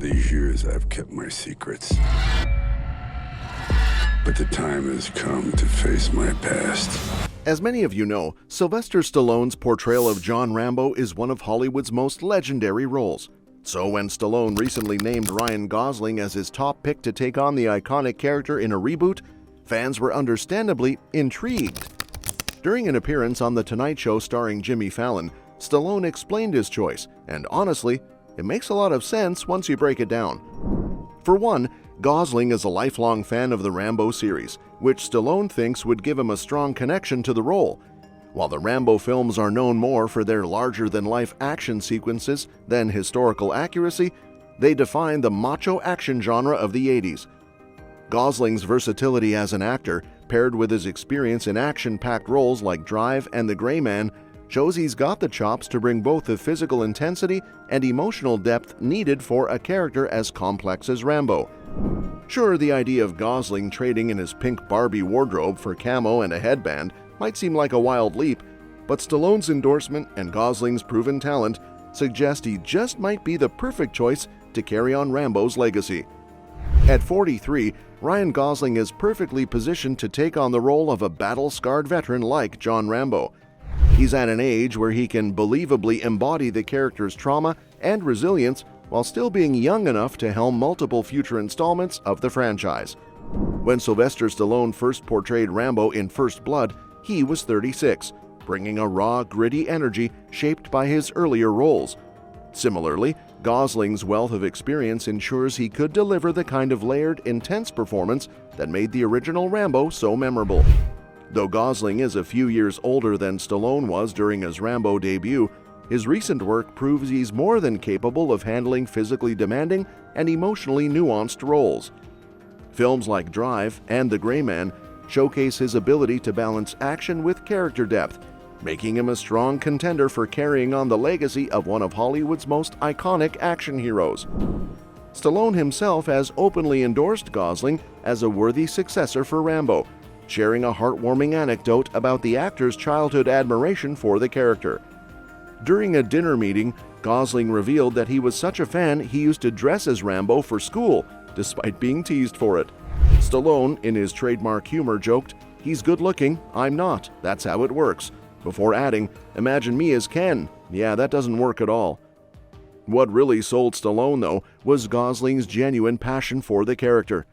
these years, I've kept my secrets. But the time has come to face my past. As many of you know, Sylvester Stallone's portrayal of John Rambo is one of Hollywood's most legendary roles. So when Stallone recently named Ryan Gosling as his top pick to take on the iconic character in a reboot, fans were understandably intrigued. During an appearance on The Tonight Show starring Jimmy Fallon, Stallone explained his choice, and honestly, it makes a lot of sense once you break it down. For one, Gosling is a lifelong fan of the Rambo series, which Stallone thinks would give him a strong connection to the role. While the Rambo films are known more for their larger-than-life action sequences than historical accuracy, they define the macho action genre of the 80s. Gosling's versatility as an actor, paired with his experience in action-packed roles like Drive and The Gray Man, shows he's got the chops to bring both the physical intensity and emotional depth needed for a character as complex as Rambo. Sure, the idea of Gosling trading in his pink Barbie wardrobe for camo and a headband might seem like a wild leap, but Stallone's endorsement and Gosling's proven talent suggest he just might be the perfect choice to carry on Rambo's legacy. At 43, Ryan Gosling is perfectly positioned to take on the role of a battle-scarred veteran like John Rambo. He's at an age where he can believably embody the character's trauma and resilience while still being young enough to helm multiple future installments of the franchise. When Sylvester Stallone first portrayed Rambo in First Blood, he was 36, bringing a raw, gritty energy shaped by his earlier roles. Similarly, Gosling's wealth of experience ensures he could deliver the kind of layered, intense performance that made the original Rambo so memorable. Though Gosling is a few years older than Stallone was during his Rambo debut, his recent work proves he's more than capable of handling physically demanding and emotionally nuanced roles. Films like Drive and The Gray Man showcase his ability to balance action with character depth, making him a strong contender for carrying on the legacy of one of Hollywood's most iconic action heroes. Stallone himself has openly endorsed Gosling as a worthy successor for Rambo, sharing a heartwarming anecdote about the actor's childhood admiration for the character. During a dinner meeting, Gosling revealed that he was such a fan he used to dress as Rambo for school, despite being teased for it. Stallone, in his trademark humor, joked, "He's good-looking, I'm not, that's how it works," before adding, "Imagine me as Ken. Yeah, that doesn't work at all." What really sold Stallone, though, was Gosling's genuine passion for the character.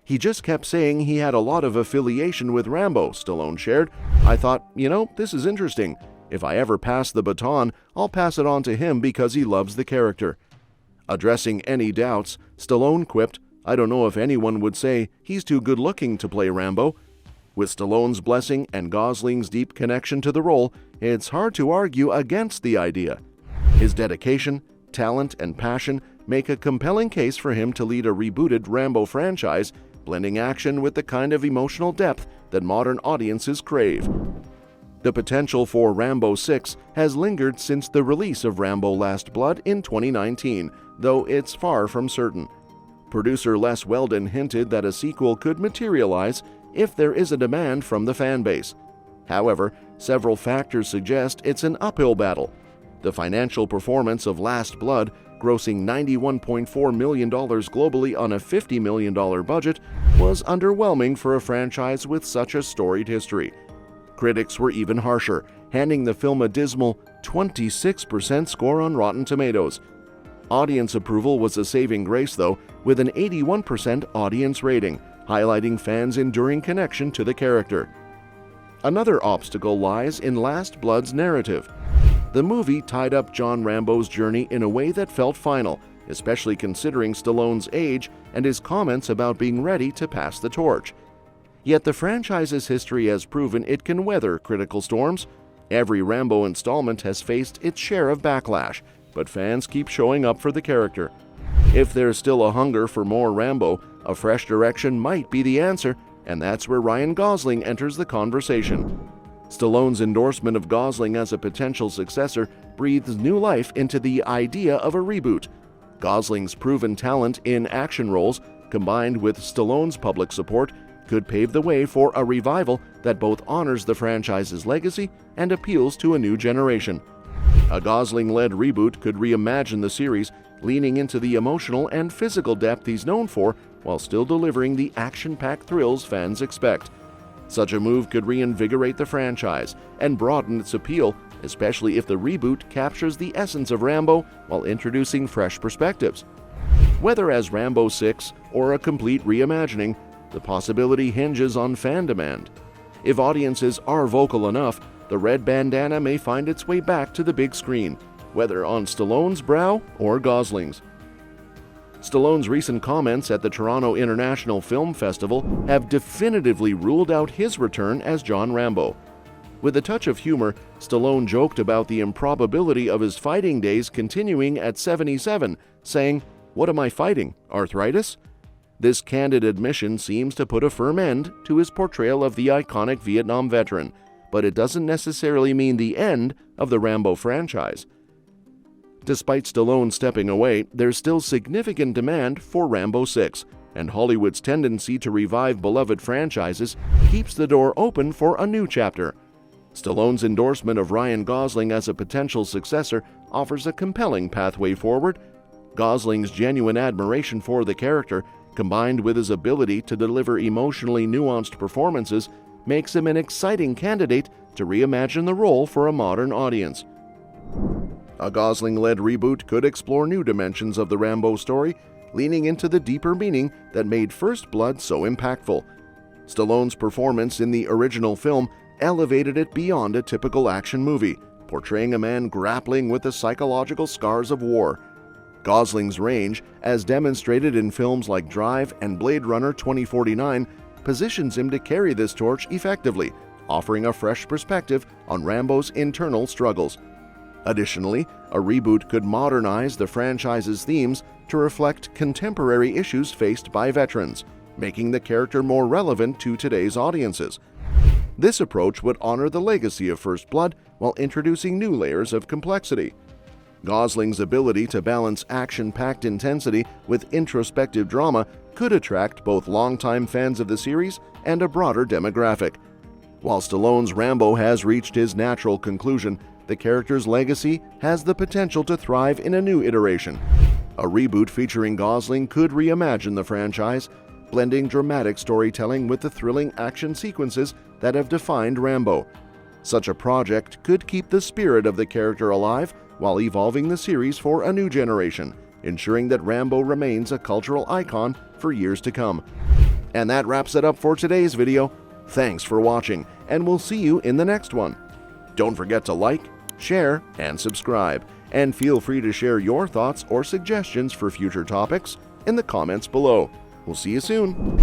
"He just kept saying he had a lot of affiliation with Rambo," Stallone shared. "I thought, this is interesting. If I ever pass the baton, I'll pass it on to him because he loves the character." Addressing any doubts, Stallone quipped, "I don't know if anyone would say he's too good-looking to play Rambo." With Stallone's blessing and Gosling's deep connection to the role, it's hard to argue against the idea. His dedication, talent, and passion make a compelling case for him to lead a rebooted Rambo franchise, blending action with the kind of emotional depth that modern audiences crave. The potential for Rambo 6 has lingered since the release of Rambo Last Blood in 2019, though it's far from certain. Producer Les Weldon hinted that a sequel could materialize if there is a demand from the fan base. However, several factors suggest it's an uphill battle. The financial performance of Last Blood, grossing $91.4 million globally on a $50 million budget, was underwhelming for a franchise with such a storied history. Critics were even harsher, handing the film a dismal 26% score on Rotten Tomatoes. Audience approval was a saving grace, though, with an 81% audience rating, highlighting fans' enduring connection to the character. Another obstacle lies in Last Blood's narrative. The movie tied up John Rambo's journey in a way that felt final, especially considering Stallone's age and his comments about being ready to pass the torch. Yet the franchise's history has proven it can weather critical storms. Every Rambo installment has faced its share of backlash, but fans keep showing up for the character. If there's still a hunger for more Rambo, a fresh direction might be the answer, and that's where Ryan Gosling enters the conversation. Stallone's endorsement of Gosling as a potential successor breathes new life into the idea of a reboot. Gosling's proven talent in action roles, combined with Stallone's public support, could pave the way for a revival that both honors the franchise's legacy and appeals to a new generation. A Gosling-led reboot could reimagine the series, leaning into the emotional and physical depth he's known for while still delivering the action-packed thrills fans expect. Such a move could reinvigorate the franchise and broaden its appeal, especially if the reboot captures the essence of Rambo while introducing fresh perspectives. Whether as Rambo 6 or a complete reimagining, the possibility hinges on fan demand. If audiences are vocal enough, the red bandana may find its way back to the big screen, whether on Stallone's brow or Gosling's. Stallone's recent comments at the Toronto International Film Festival have definitively ruled out his return as John Rambo. With a touch of humor, Stallone joked about the improbability of his fighting days continuing at 77, saying, "What am I fighting? Arthritis?" This candid admission seems to put a firm end to his portrayal of the iconic Vietnam veteran, but it doesn't necessarily mean the end of the Rambo franchise. Despite Stallone stepping away, there's still significant demand for Rambo 6, and Hollywood's tendency to revive beloved franchises keeps the door open for a new chapter. Stallone's endorsement of Ryan Gosling as a potential successor offers a compelling pathway forward. Gosling's genuine admiration for the character, combined with his ability to deliver emotionally nuanced performances, makes him an exciting candidate to reimagine the role for a modern audience. A Gosling-led reboot could explore new dimensions of the Rambo story, leaning into the deeper meaning that made First Blood so impactful. Stallone's performance in the original film elevated it beyond a typical action movie, portraying a man grappling with the psychological scars of war. Gosling's range, as demonstrated in films like Drive and Blade Runner 2049, positions him to carry this torch effectively, offering a fresh perspective on Rambo's internal struggles. Additionally, a reboot could modernize the franchise's themes to reflect contemporary issues faced by veterans, making the character more relevant to today's audiences. This approach would honor the legacy of First Blood while introducing new layers of complexity. Gosling's ability to balance action-packed intensity with introspective drama could attract both longtime fans of the series and a broader demographic. While Stallone's Rambo has reached his natural conclusion, the character's legacy has the potential to thrive in a new iteration. A reboot featuring Gosling could reimagine the franchise, blending dramatic storytelling with the thrilling action sequences that have defined Rambo. Such a project could keep the spirit of the character alive while evolving the series for a new generation, ensuring that Rambo remains a cultural icon for years to come. And that wraps it up for today's video. Thanks for watching, and we'll see you in the next one. Don't forget to like, share, and subscribe, and feel free to share your thoughts or suggestions for future topics in the comments below. We'll see you soon.